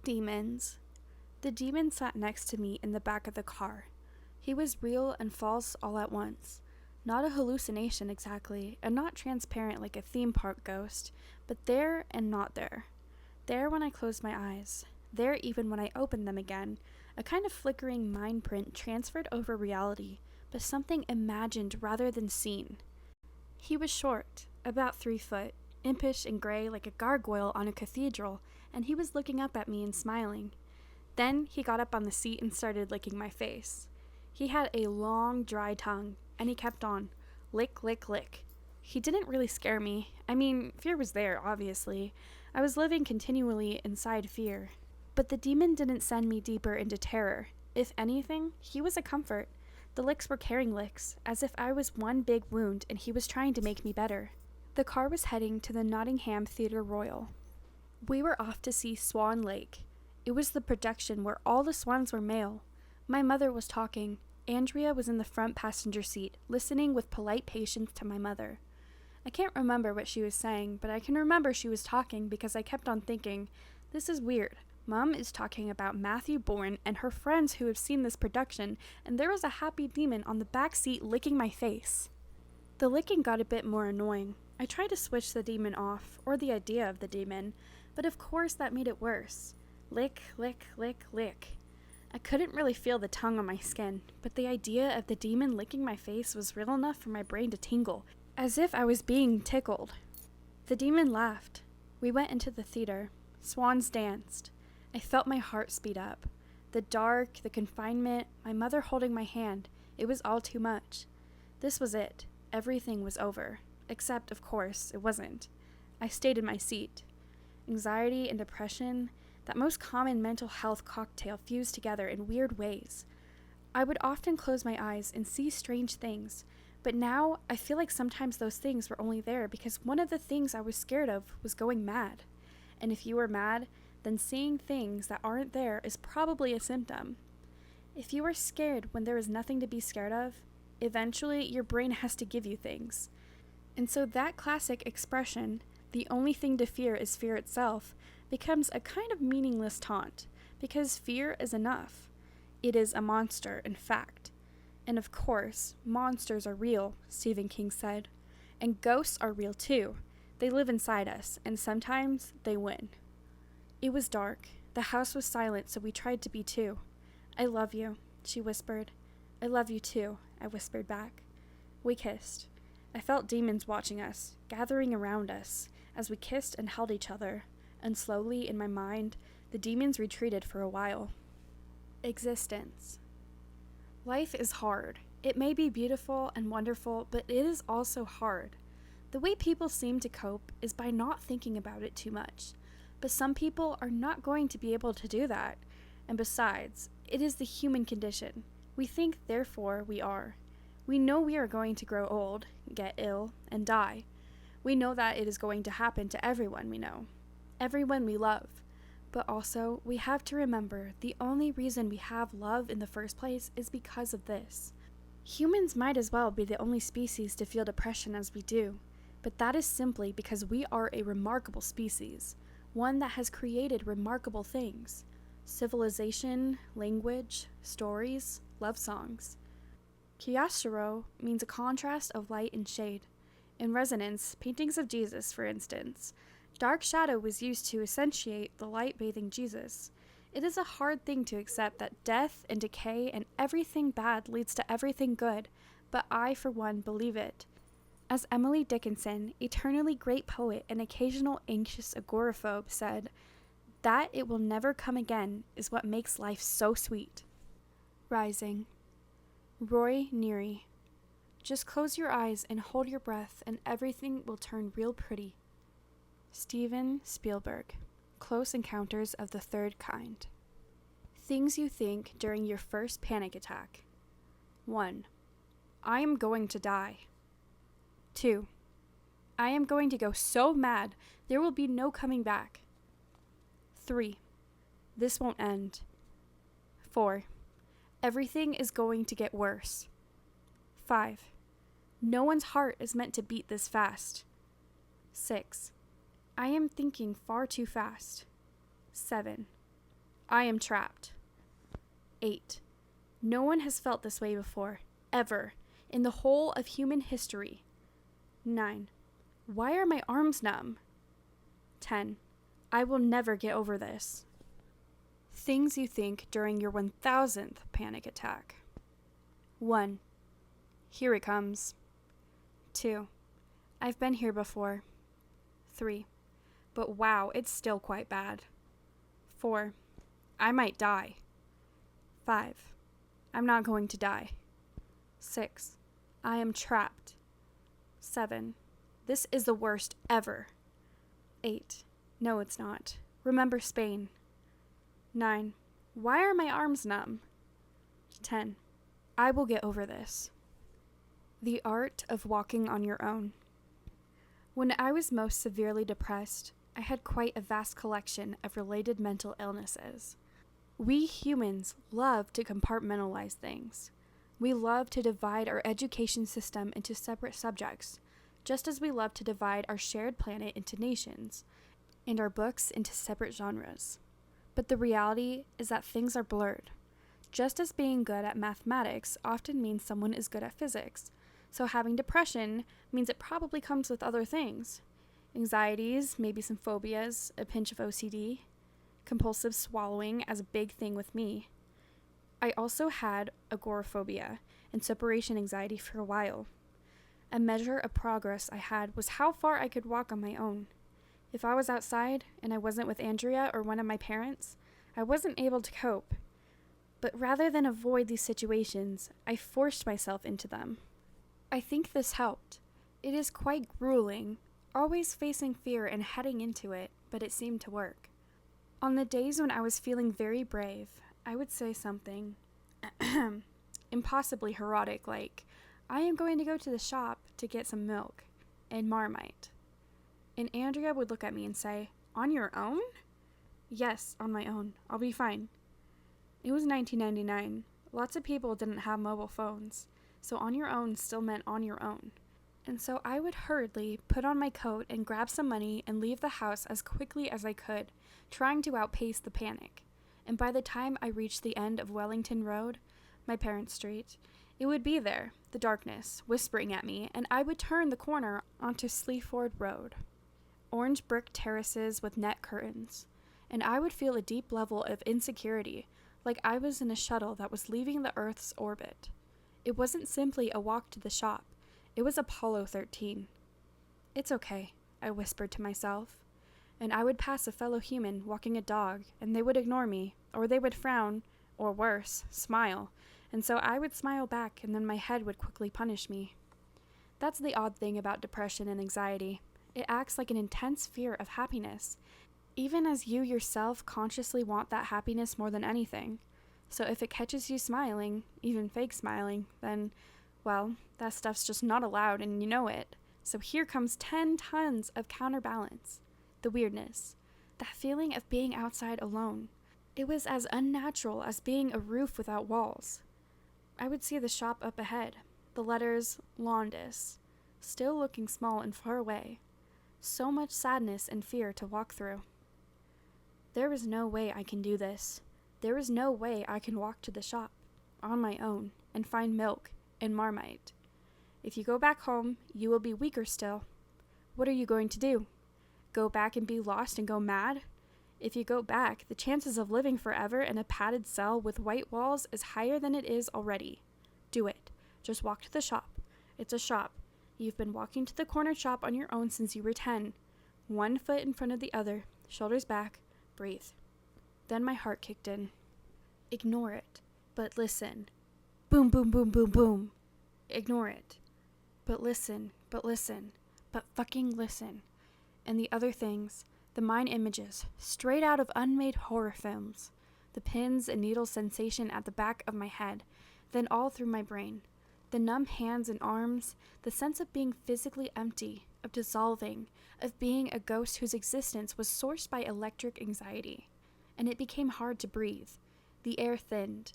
Demons. The demon sat next to me in the back of the car. He was real and false all at once. Not a hallucination exactly, and not transparent like a theme park ghost, but there and not there. There when I closed my eyes. There even when I opened them again. A kind of flickering mind print transferred over reality, but something imagined rather than seen. He was short, about 3 foot, impish and gray like a gargoyle on a cathedral, and he was looking up at me and smiling. Then he got up on the seat and started licking my face. He had a long, dry tongue, and he kept on, lick, lick, lick. He didn't really scare me. I mean, fear was there, obviously. I was living continually inside fear. But the demon didn't send me deeper into terror. If anything, he was a comfort. The licks were caring licks, as if I was one big wound and he was trying to make me better. The car was heading to the Nottingham Theatre Royal. We were off to see Swan Lake. It was the production where all the swans were male. My mother was talking. Andrea was in the front passenger seat, listening with polite patience to my mother. I can't remember what she was saying, but I can remember she was talking because I kept on thinking, this is weird. Mom is talking about Matthew Bourne and her friends who have seen this production, and there was a happy demon on the back seat licking my face. The licking got a bit more annoying. I tried to switch the demon off, or the idea of the demon, but of course that made it worse. Lick, lick, lick, lick. I couldn't really feel the tongue on my skin, but the idea of the demon licking my face was real enough for my brain to tingle, as if I was being tickled. The demon laughed. We went into the theater. Swans danced. I felt my heart speed up. The dark, the confinement, my mother holding my hand, it was all too much. This was it. Everything was over. Except, of course, it wasn't. I stayed in my seat. Anxiety and depression, that most common mental health cocktail, fused together in weird ways. I would often close my eyes and see strange things, but now I feel like sometimes those things were only there because one of the things I was scared of was going mad. And if you are mad, then seeing things that aren't there is probably a symptom. If you are scared when there is nothing to be scared of, eventually your brain has to give you things. And so that classic expression, the only thing to fear is fear itself, becomes a kind of meaningless taunt, because fear is enough. It is a monster, in fact. And of course, monsters are real, Stephen King said. And ghosts are real too. They live inside us, and sometimes they win. It was dark. The house was silent, so we tried to be too. I love you, she whispered. I love you too, I whispered back. We kissed. I felt demons watching us, gathering around us, as we kissed and held each other, and slowly, in my mind, the demons retreated for a while. Existence. Life is hard. It may be beautiful and wonderful, but it is also hard. The way people seem to cope is by not thinking about it too much. But some people are not going to be able to do that. And besides, it is the human condition. We think, therefore we are. We know we are going to grow old, get ill, and die. We know that it is going to happen to everyone we know, everyone we love. But also, we have to remember the only reason we have love in the first place is because of this. Humans might as well be the only species to feel depression as we do, but that is simply because we are a remarkable species, one that has created remarkable things. Civilization, language, stories, love songs. Chiaroscuro means a contrast of light and shade. In Resonance, paintings of Jesus, for instance, dark shadow was used to accentuate the light-bathing Jesus. It is a hard thing to accept that death and decay and everything bad leads to everything good, but I, for one, believe it. As Emily Dickinson, eternally great poet and occasional anxious agoraphobe, said, that it will never come again is what makes life so sweet. Rising. Roy Neary. Just close your eyes and hold your breath and everything will turn real pretty. Steven Spielberg. Close Encounters of the Third Kind. Things you think during your first panic attack. 1. I am going to die. 2. I am going to go so mad there will be no coming back. 3. This won't end. 4. Everything is going to get worse. 5. No one's heart is meant to beat this fast. 6. I am thinking far too fast. 7. I am trapped. 8. No one has felt this way before, ever, in the whole of human history. 9. Why are my arms numb? 10. I will never get over this. Things you think during your 1000th panic attack. 1. Here it comes. 2. I've been here before. 3. But wow, it's still quite bad. 4. I might die. 5. I'm not going to die. 6. I am trapped. 7. This is the worst ever. 8. No, it's not. Remember Spain. 9. Why are my arms numb? 10. I will get over this. The art of walking on your own. When I was most severely depressed, I had quite a vast collection of related mental illnesses. We humans love to compartmentalize things. We love to divide our education system into separate subjects, just as we love to divide our shared planet into nations, and our books into separate genres. But the reality is that things are blurred. Just as being good at mathematics often means someone is good at physics, so having depression means it probably comes with other things. Anxieties, maybe some phobias, a pinch of OCD, compulsive swallowing as a big thing with me. I also had agoraphobia and separation anxiety for a while. A measure of progress I had was how far I could walk on my own. If I was outside and I wasn't with Andrea or one of my parents, I wasn't able to cope. But rather than avoid these situations, I forced myself into them. I think this helped. It is quite grueling, always facing fear and heading into it, but it seemed to work. On the days when I was feeling very brave, I would say something impossibly heroic like, I am going to go to the shop to get some milk and Marmite. And Andrea would look at me and say, on your own? Yes, on my own. I'll be fine. It was 1999. Lots of people didn't have mobile phones, so on your own still meant on your own. And so I would hurriedly put on my coat and grab some money and leave the house as quickly as I could, trying to outpace the panic. And by the time I reached the end of Wellington Road, my parents' street, it would be there, the darkness, whispering at me, and I would turn the corner onto Sleaford Road. Orange brick terraces with net curtains, and I would feel a deep level of insecurity, like I was in a shuttle that was leaving the Earth's orbit. It wasn't simply a walk to the shop, it was Apollo 13. It's okay, I whispered to myself, and I would pass a fellow human walking a dog, and they would ignore me, or they would frown, or worse, smile, and so I would smile back, and then my head would quickly punish me. That's the odd thing about depression and anxiety. It acts like an intense fear of happiness, even as you yourself consciously want that happiness more than anything. So if it catches you smiling, even fake smiling, then, well, that stuff's just not allowed and you know it. So here comes 10 tons of counterbalance. The weirdness. That feeling of being outside alone. It was as unnatural as being a roof without walls. I would see the shop up ahead, the letters Laundus, still looking small and far away. So much sadness and fear to walk through. There is no way I can do this. There is no way I can walk to the shop, on my own, and find milk and Marmite. If you go back home, you will be weaker still. What are you going to do? Go back and be lost and go mad? If you go back, the chances of living forever in a padded cell with white walls is higher than it is already. Do it. Just walk to the shop. It's a shop. You've been walking to the corner shop on your own since you were 10. One foot in front of the other, shoulders back, breathe. Then my heart kicked in. Ignore it, but listen. Boom, boom, boom, boom, boom. Ignore it. But listen, but fucking listen. And the other things, the mind images, straight out of unmade horror films. The pins and needles sensation at the back of my head, then all through my brain. The numb hands and arms, the sense of being physically empty, of dissolving, of being a ghost whose existence was sourced by electric anxiety. And it became hard to breathe. The air thinned.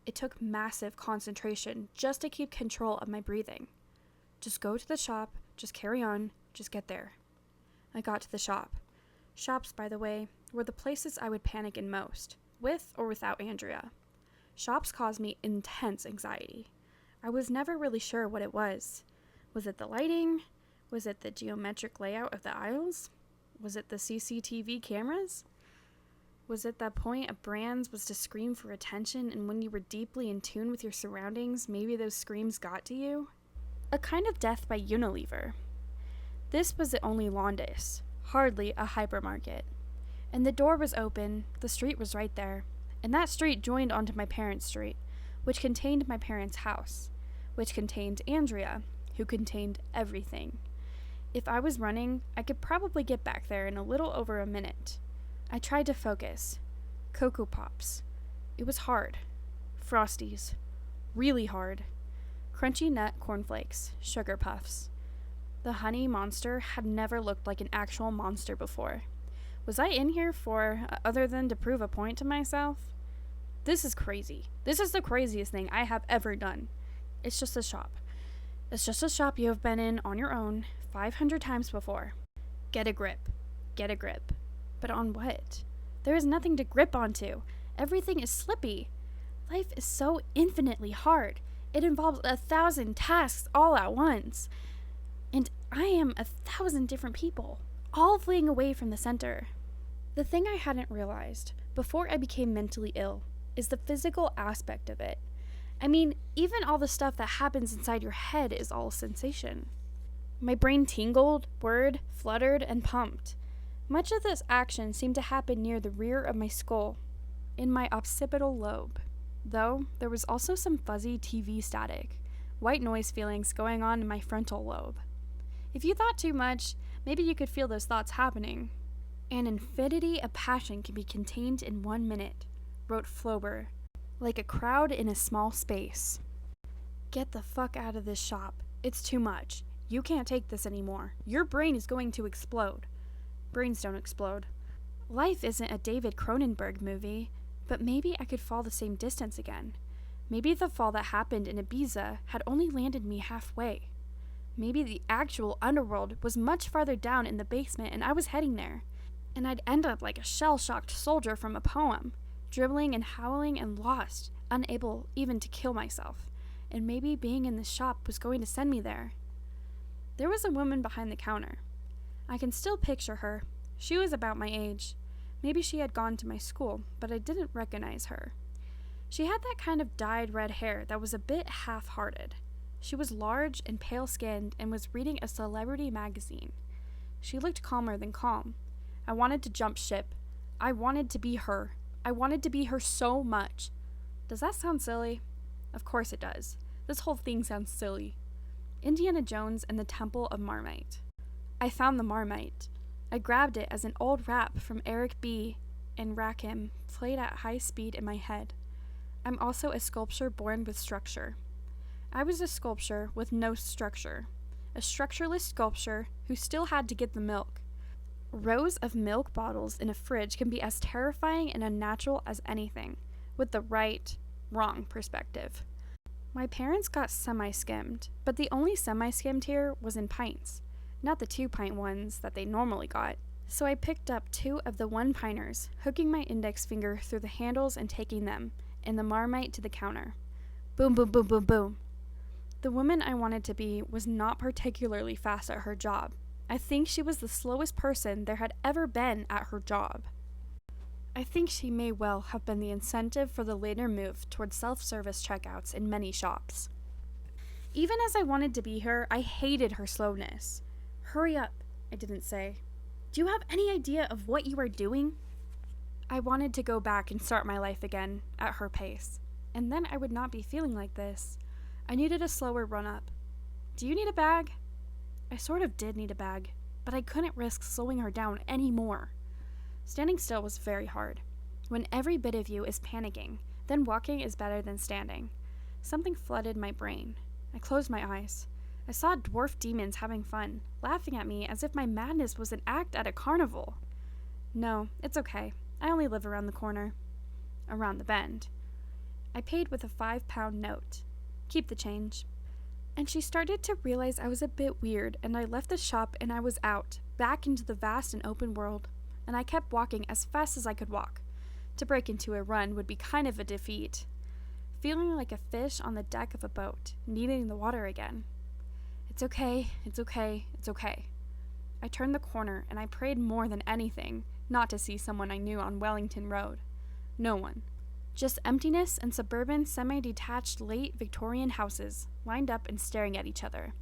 It took massive concentration just to keep control of my breathing. Just go to the shop, just carry on, just get there. I got to the shop. Shops, by the way, were the places I would panic in most. with or without Andrea. Shops caused me intense anxiety. I was never really sure what it was. Was it the lighting? Was it the geometric layout of the aisles? Was it the CCTV cameras? Was it that point of brands was to scream for attention, and when you were deeply in tune with your surroundings, maybe those screams got to you? A kind of death by Unilever. This was the only Londice, hardly a hypermarket. And the door was open, the street was right there, and that street joined onto my parents' street, which contained my parents' house, which contained Andrea, who contained everything. If I was running, I could probably get back there in a little over a minute. I tried to focus. Cocoa Pops. It was hard. Frosties. Really hard. Crunchy nut cornflakes. Sugar puffs. The honey monster had never looked like an actual monster before. Was I in here for other than to prove a point to myself? This is crazy. This is the craziest thing I have ever done. It's just a shop. It's just a shop you have been in on your own 500 times before. Get a grip. Get a grip. But on what? There is nothing to grip onto. Everything is slippy. Life is so infinitely hard. It involves 1,000 tasks all at once. And I am 1,000 different people, all fleeing away from the center. The thing I hadn't realized before I became mentally ill is the physical aspect of it. I mean, even all the stuff that happens inside your head is all sensation. My brain tingled, whirred, fluttered, and pumped. Much of this action seemed to happen near the rear of my skull, in my occipital lobe, though there was also some fuzzy TV static, white noise feelings going on in my frontal lobe. If you thought too much, maybe you could feel those thoughts happening. An infinity of passion can be contained in 1 minute, wrote Flaubert, like a crowd in a small space. Get the fuck out of this shop. It's too much. You can't take this anymore. Your brain is going to explode. Brains don't explode. Life isn't a David Cronenberg movie, but maybe I could fall the same distance again. Maybe the fall that happened in Ibiza had only landed me halfway. Maybe the actual underworld was much farther down in the basement and I was heading there. And I'd end up like a shell-shocked soldier from a poem, dribbling and howling and lost, unable even to kill myself. And maybe being in this shop was going to send me there. There was a woman behind the counter. I can still picture her. She was about my age. Maybe she had gone to my school, but I didn't recognize her. She had that kind of dyed red hair that was a bit half-hearted. She was large and pale-skinned and was reading a celebrity magazine. She looked calmer than calm. I wanted to jump ship. I wanted to be her. I wanted to be her so much. Does that sound silly? Of course it does. This whole thing sounds silly. Indiana Jones and the Temple of Marmite. I found the Marmite. I grabbed it as an old rap from Eric B. and Rakim played at high speed in my head. I'm also a sculpture born with structure. I was a sculpture with no structure. A structureless sculpture who still had to get the milk. Rows of milk bottles in a fridge can be as terrifying and unnatural as anything, with the right, wrong perspective. My parents got semi-skimmed, but the only semi-skimmed here was in pints. Not the 2-pint ones that they normally got. So I picked up 2 of the 1-pinters, hooking my index finger through the handles and taking them, and the Marmite to the counter. Boom, boom, boom, boom, boom. The woman I wanted to be was not particularly fast at her job. I think she was the slowest person there had ever been at her job. I think she may well have been the incentive for the later move towards self-service checkouts in many shops. Even as I wanted to be her, I hated her slowness. Hurry up, I didn't say. Do you have any idea of what you are doing? I wanted to go back and start my life again, at her pace. And then I would not be feeling like this. I needed a slower run-up. Do you need a bag? I sort of did need a bag, but I couldn't risk slowing her down anymore. Standing still was very hard. When every bit of you is panicking, then walking is better than standing. Something flooded my brain. I closed my eyes. I saw dwarf demons having fun, laughing at me as if my madness was an act at a carnival. No, it's okay. I only live around the corner. Around the bend. I paid with a 5-pound note. Keep the change. And she started to realize I was a bit weird, and I left the shop and I was out, back into the vast and open world. And I kept walking as fast as I could walk, To break into a run would be kind of a defeat. Feeling like a fish on the deck of a boat, needing the water again. It's okay, it's okay, it's okay. I turned the corner and I prayed more than anything not to see someone I knew on Wellington Road. No one. Just emptiness and suburban, semi-detached late Victorian houses lined up and staring at each other.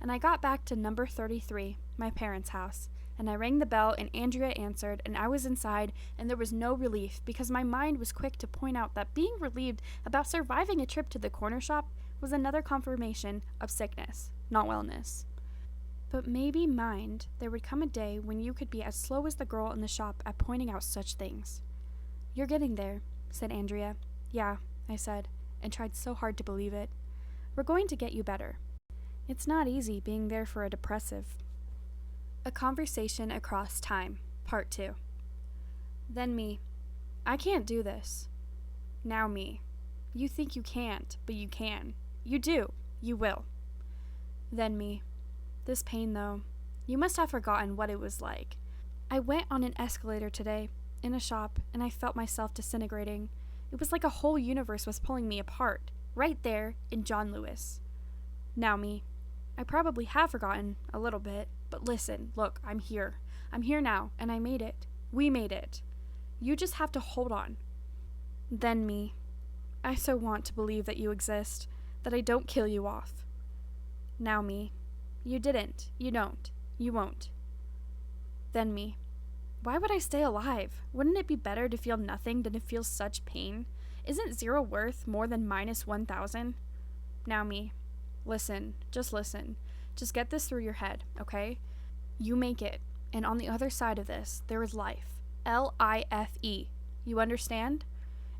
And I got back to number 33, my parents' house, and I rang the bell and Andrea answered and I was inside and there was no relief because my mind was quick to point out that being relieved about surviving a trip to the corner shop was another confirmation of sickness, not wellness. But maybe mind there would come a day when you could be as slow as the girl in the shop at pointing out such things. You're getting there, said Andrea. Yeah, I said, and tried so hard to believe it. We're going to get you better. It's not easy being there for a depressive. A Conversation Across Time, Part 2. Then me. I can't do this. Now me. You think you can't, but you can. You do. You will. Then me. This pain, though. You must have forgotten what it was like. I went on an escalator today, in a shop, and I felt myself disintegrating. It was like a whole universe was pulling me apart, right there in John Lewis. Now me. I probably have forgotten, a little bit, but listen, look, I'm here. I'm here now, and I made it. We made it. You just have to hold on. Then me. I so want to believe that you exist, that I don't kill you off. Now me. You didn't. You don't. You won't. Then me. Why would I stay alive? Wouldn't it be better to feel nothing than to feel such pain? Isn't 0 worth more than minus 1,000? Now me. Listen. Just get this through your head, okay? You make it, and on the other side of this, there is life. L-I-F-E. You understand?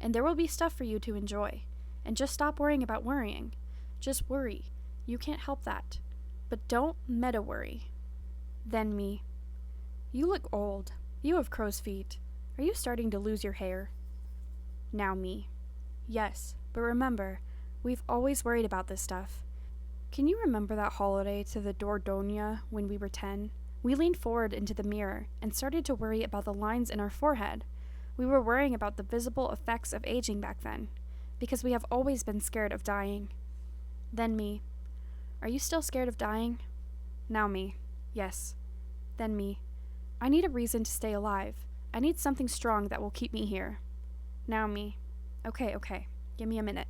And there will be stuff for you to enjoy. And just stop worrying about worrying. Just worry. You can't help that. But don't meta-worry. Then me. You look old. You have crow's feet. Are you starting to lose your hair? Now me. Yes, but remember, we've always worried about this stuff. Can you remember that holiday to the Dordogne when we were 10? We leaned forward into the mirror and started to worry about the lines in our forehead. We were worrying about the visible effects of aging back then, because we have always been scared of dying. Then me. Are you still scared of dying? Now me. Yes. Then me. I need a reason to stay alive. I need something strong that will keep me here. Now me. Okay. Give me a minute.